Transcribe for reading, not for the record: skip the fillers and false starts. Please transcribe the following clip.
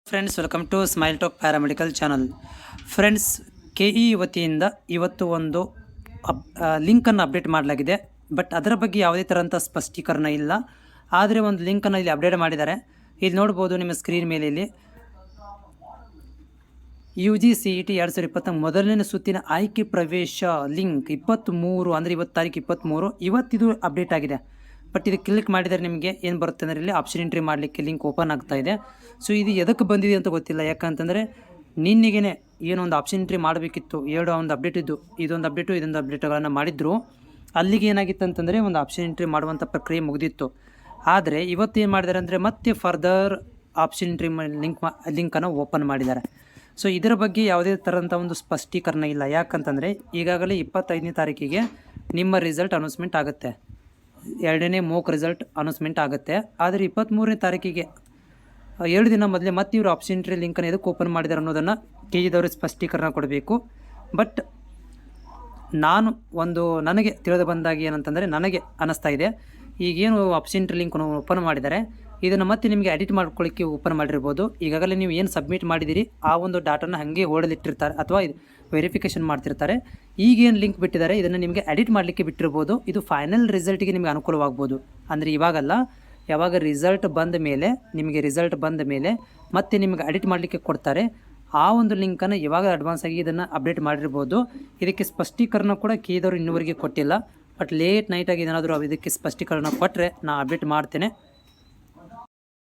Friends, welcome to Smile Talk paramedical channel. Friends, KE ವತಿಯಿಂದ ಇವತ್ತು ಒಂದು ಲಿಂಕನ್ನು ಅಪ್ಡೇಟ್ ಮಾಡಲಾಗಿದೆ. ಬಟ್ ಅದರ ಬಗ್ಗೆ ಯಾವುದೇ ಥರಂಥ ಸ್ಪಷ್ಟೀಕರಣ ಇಲ್ಲ. ಆದರೆ ಒಂದು ಲಿಂಕನ್ನು ಇಲ್ಲಿ ಅಪ್ಡೇಟ್ ಮಾಡಿದ್ದಾರೆ. ಇಲ್ಲಿ ನೋಡ್ಬೋದು ನಿಮ್ಮ ಸ್ಕ್ರೀನ್ ಮೇಲೆ. ಇಲ್ಲಿ UGCET 2020 ಮೊದಲನೇ ಸುತ್ತಿನ ಆಯ್ಕೆ ಪ್ರವೇಶ ಲಿಂಕ್ 23 ಅಂದರೆ ಇವತ್ತು ತಾರೀಕು 23 ಇವತ್ತಿದು ಅಪ್ಡೇಟ್ ಆಗಿದೆ. ಬಟ್ ಇದು ಕ್ಲಿಕ್ ಮಾಡಿದರೆ ನಿಮಗೆ ಏನು ಬರುತ್ತೆ ಅಂದರೆ ಇಲ್ಲಿ ಆಪ್ಷನ್ ಎಂಟ್ರಿ ಮಾಡಲಿಕ್ಕೆ ಲಿಂಕ್ ಓಪನ್ ಆಗ್ತಾ ಇದೆ. ಸೊ ಇದು ಎದಕ್ಕೆ ಬಂದಿದೆ ಅಂತ ಗೊತ್ತಿಲ್ಲ. ಯಾಕಂತಂದರೆ ನಿನ್ನೆಗೇ ಏನೊಂದು ಆಪ್ಷನ್ ಎಂಟ್ರಿ ಮಾಡಬೇಕಿತ್ತು, ಒಂದು ಅಪ್ಡೇಟ್ ಇದ್ದು, ಇದೊಂದು ಅಪ್ಡೇಟ್ಗಳನ್ನು ಮಾಡಿದ್ರು. ಅಲ್ಲಿಗೆ ಏನಾಗಿತ್ತು ಅಂತಂದರೆ ಒಂದು ಆಪ್ಷನ್ ಎಂಟ್ರಿ ಮಾಡುವಂಥ ಪ್ರಕ್ರಿಯೆ ಮುಗಿದಿತ್ತು. ಆದರೆ ಇವತ್ತು ಏನು ಮಾಡಿದ್ದಾರೆ ಅಂದರೆ ಮತ್ತೆ ಫರ್ದರ್ ಆಪ್ಷನ್ ಎಂಟ್ರಿ ಲಿಂಕನ್ನು ಓಪನ್ ಮಾಡಿದ್ದಾರೆ. ಸೊ ಇದರ ಬಗ್ಗೆ ಯಾವುದೇ ಥರಂಥ ಒಂದು ಸ್ಪಷ್ಟೀಕರಣ ಇಲ್ಲ. ಯಾಕಂತಂದರೆ ಈಗಾಗಲೇ 25ನೇ ತಾರೀಕಿಗೆ ನಿಮ್ಮ ರಿಸಲ್ಟ್ ಅನೌನ್ಸ್ಮೆಂಟ್ ಆಗುತ್ತೆ, 2ನೇ ಮೋಕ್ ರಿಸಲ್ಟ್ ಅನೌನ್ಸ್ಮೆಂಟ್ ಆಗುತ್ತೆ. ಆದರೆ 23ನೇ ತಾರೀಕಿಗೆ 7 ದಿನ ಮೊದಲೇ ಮತ್ತೆ ಇವರು ಆಪ್ಷನ್ ಎಂಟ್ರಿ ಲಿಂಕನ್ನು ಎದಕ್ಕೆ ಓಪನ್ ಮಾಡಿದ್ದಾರೆ ಅನ್ನೋದನ್ನು KE ಸ್ಪಷ್ಟೀಕರಣ ಕೊಡಬೇಕು. ಬಟ್ ನನಗೆ ತಿಳಿದು ಬಂದಾಗಿ ಏನಂತಂದರೆ, ನನಗೆ ಅನ್ನಿಸ್ತಾ ಇದೆ ಈಗೇನು ಆಪ್ಷನ್ ಎಂಟ್ರಿ ಲಿಂಕನ್ನು ಓಪನ್ ಮಾಡಿದ್ದಾರೆ ಇದನ್ನು ಮತ್ತೆ ನಿಮಗೆ ಎಡಿಟ್ ಮಾಡ್ಕೊಳ್ಳಿಕ್ಕೆ ಓಪನ್ ಮಾಡಿರ್ಬೋದು. ಈಗಾಗಲೇ ನೀವು ಏನು ಸಬ್ಮಿಟ್ ಮಾಡಿದ್ದೀರಿ ಆ ಒಂದು ಡಾಟಾನ ಹಾಗೆ ಹೋಲ್ಡಲ್ಲಿಟ್ಟಿರ್ತಾರೆ ಅಥವಾ ವೆರಿಫಿಕೇಷನ್ ಮಾಡ್ತಿರ್ತಾರೆ. ಈಗೇನು ಲಿಂಕ್ ಬಿಟ್ಟಿದ್ದಾರೆ ಇದನ್ನು ನಿಮಗೆ ಎಡಿಟ್ ಮಾಡಲಿಕ್ಕೆ ಬಿಟ್ಟಿರ್ಬೋದು. ಇದು ಫೈನಲ್ ರಿಸಲ್ಟಿಗೆ ನಿಮಗೆ ಅನುಕೂಲವಾಗ್ಬೋದು. ಅಂದರೆ ಇವಾಗಲ್ಲ, ಯಾವಾಗ ರಿಸಲ್ಟ್ ಬಂದ ಮೇಲೆ ಮತ್ತೆ ನಿಮಗೆ ಎಡಿಟ್ ಮಾಡಲಿಕ್ಕೆ ಕೊಡ್ತಾರೆ. ಆ ಒಂದು ಲಿಂಕನ್ನು ಇವಾಗ ಅಡ್ವಾನ್ಸ್ ಆಗಿ ಇದನ್ನು ಅಪ್ಡೇಟ್ ಮಾಡಿರ್ಬೋದು. ಇದಕ್ಕೆ ಸ್ಪಷ್ಟೀಕರಣ ಕೂಡ KE ಇನ್ನೂವರೆಗೆ ಕೊಟ್ಟಿಲ್ಲ. ಬಟ್ ಲೇಟ್ ನೈಟಾಗಿ ಏನಾದರೂ ಇದಕ್ಕೆ ಸ್ಪಷ್ಟೀಕರಣ ಕೊಟ್ಟರೆ ನಾನು ಅಪ್ಡೇಟ್ ಮಾಡ್ತೇನೆ.